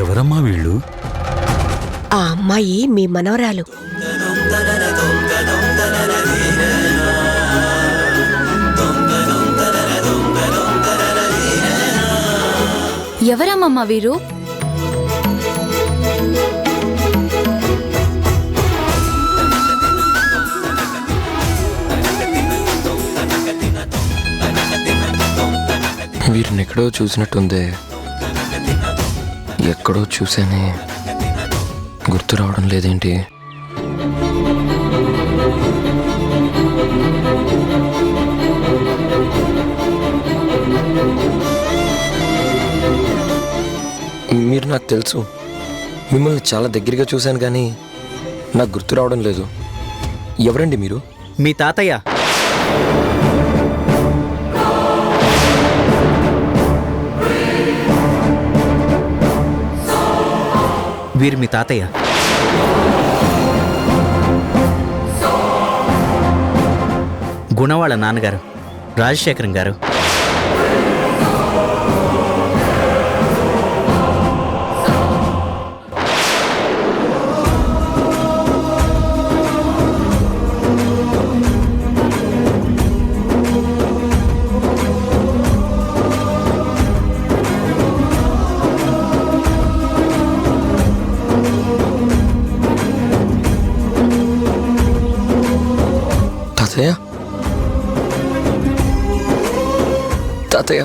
ఎవరమ్మా వీళ్ళు? ఆ అమ్మాయి మీ మనవరాలు. ఎవరమ్మమ్మ వీరు? వీరిని ఎక్కడో చూసినట్టుంది. ఎక్కడో చూసానే, గుర్తు రావడం లేదేంటి? మీరు నాకు తెలుసు, మిమ్మల్ని చాలా దగ్గరగా చూశాను, కానీ నాకు గుర్తు రావడం లేదు. ఎవరండి మీరు? మీ తాతయ్య. వీరు మీ తాతయ్య. గుణ వాళ్ళ నాన్నగారు రాజశేఖరం గారు. తాతయ్య, తాతయ్య,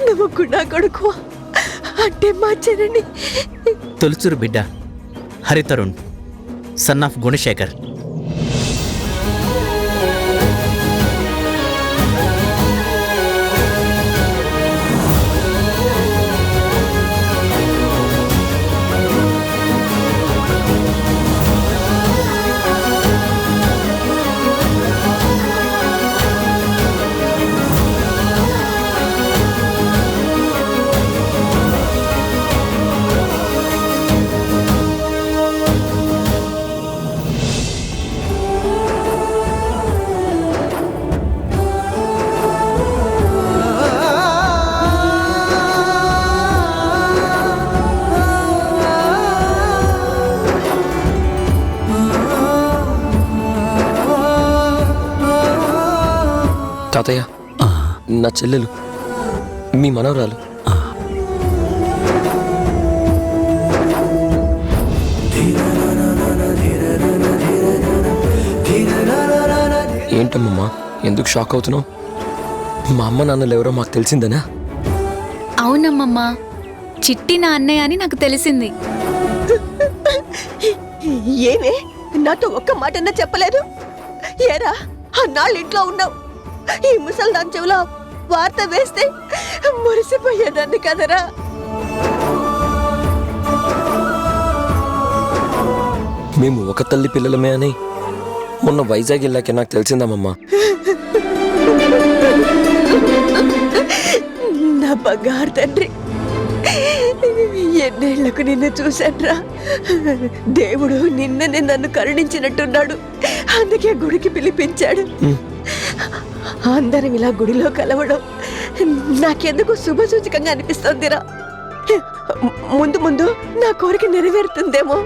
నువ్వు గుణ కొడుకు అంటే మా చెరని. తొలుచూరు బిడ్డ హరితరుణ్, సన్ ఆఫ్ గుణశేఖర్. తాతయ్య, నా చెల్లెలు, మీ మనవరాలు. ఏంటమ్మమ్మా, ఎందుకు షాక్ అవుతున్నావు? మా అమ్మ నాన్నలు ఎవరో మాకు తెలిసిందనా? అవునమ్మమ్మా, చిట్టి నా అన్నయ్య అని నాకు తెలిసింది. ఏమే నాతో ఒక్క మాటన్నా చెప్పలేదు? ఏరా అన్నాళ్ళు ఇంట్లో ఉన్నావు, ఈ ముసల్దాన్ చెవులో వార్త వేస్తే మురిసిపోయేదాన్ని కదరా. మేము ఒక తల్లి పిల్లలమే అని మొన్న వైజాగ్ వెళ్ళాకే నాకు తెలిసిందమ్మమ్మా. నా బంగారు తండ్రి, ఎన్నేళ్లకు నిన్ను చూశాన్రా. దేవుడు నిన్ననే నన్ను కరుణించినట్టున్నాడు, అందుకే గుడికి పిలిపించాడు. అందరం ఇలా గుడిలో కలవడం నాకెందుకు శుభసూచకంగా అనిపిస్తోందిరా. ముందు ముందు నా కోరిక నెరవేరుతుందేమో.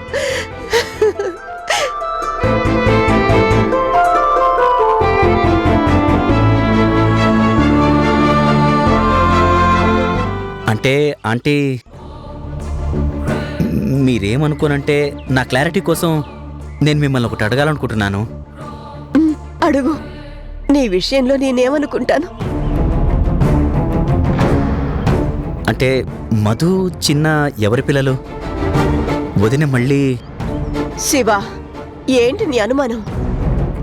అంటే ఆంటీ, మీరేమనుకోనంటే నా క్లారిటీ కోసం నేను మిమ్మల్ని ఒకటి అడగాలనుకుంటున్నాను. అడుగు. నీ విషయంలో నేనేమనుకుంటాను? అంటే మధు చిన్న ఎవరి పిల్లలు? వదిన మళ్ళీ? శివ, ఏంటి నీ అనుమానం?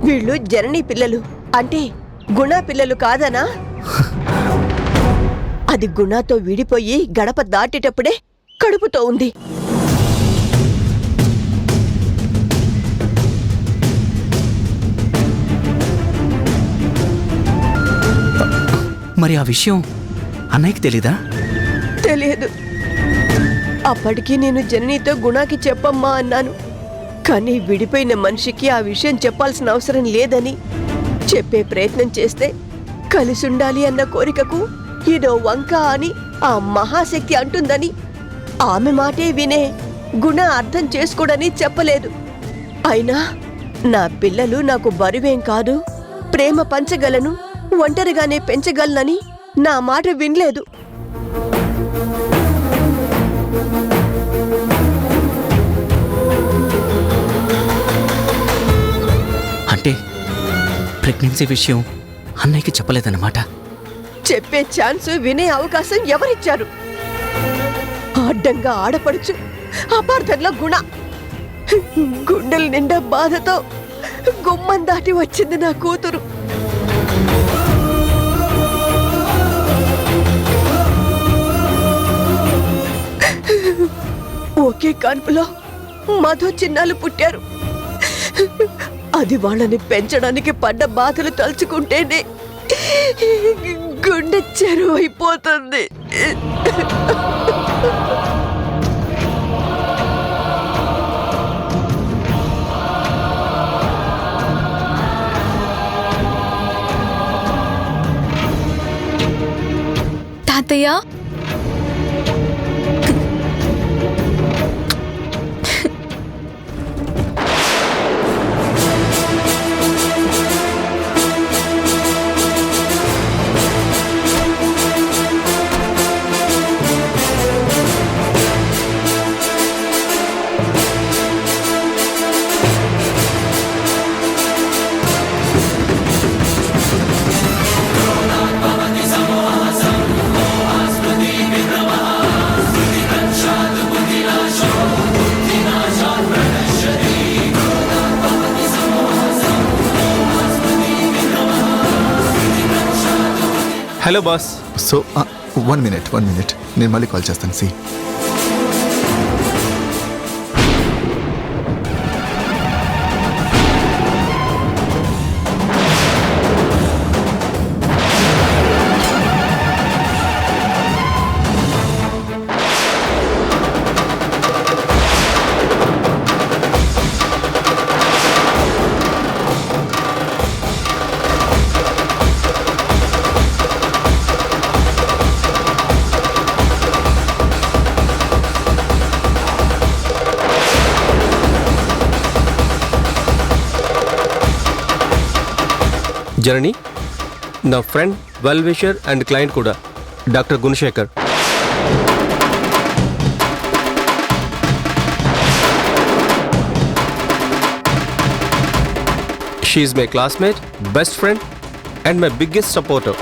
వీళ్ళు జననీ పిల్లలు, అంటే గుణ పిల్లలు కాదనా? అది గుణతో విడిపోయి గడప దాటేటప్పుడే కడుపుతో ఉంది. మరి ఆ విషయం అన్నయ్యకి తెలీదా? తెలియదు. అప్పటికి నేను జననితో గుణాకి చెప్పమ్మా అన్నాను. కానీ విడిపోయిన మనిషికి ఆ విషయం చెప్పాల్సిన అవసరం లేదని చెప్పే ప్రయత్నం చేస్తే కలిసి ఉండాలి అన్న కోరికకు ఇదో వంక అని ఆ మహాశక్తి అంటుందని ఆమె మాటే వినే గుణ అర్థం చేసుకోడని చెప్పలేదు. అయినా నా పిల్లలు నాకు బరువేం కాదు, ప్రేమ పంచగలను, ఒంటరిగానే పెంచగలనని నా మాట వినలేదు. అంటే ప్రెగ్నెన్సీ విషయం అన్నయ్యకి చెప్పలేదన్నమాట. చెప్పే ఛాన్స్, వినే అవకాశం ఎవరిచ్చారు? అడ్డంగా ఆడపడుచు, అపార్థంలో గుణ. గుండెల నిండా బాధతో గుమ్మం దాటి వచ్చింది నా కూతురు. ఒకే కాన్పులో మధు చిన్నాలు పుట్టారు. అది వాళ్ళని పెంచడానికి పడ్డ బాధలు తలుచుకుంటేనే గుండె చెరువు అయిపోతుంది. తాతయ్య, హలో బాస్. సో 1 minute నేను మళ్ళీ కాల్ చేస్తాను. సి జనని, నా friend, well wisher and client కూడా, doctor Gunasekhar. She is my classmate, best friend and my biggest supporter.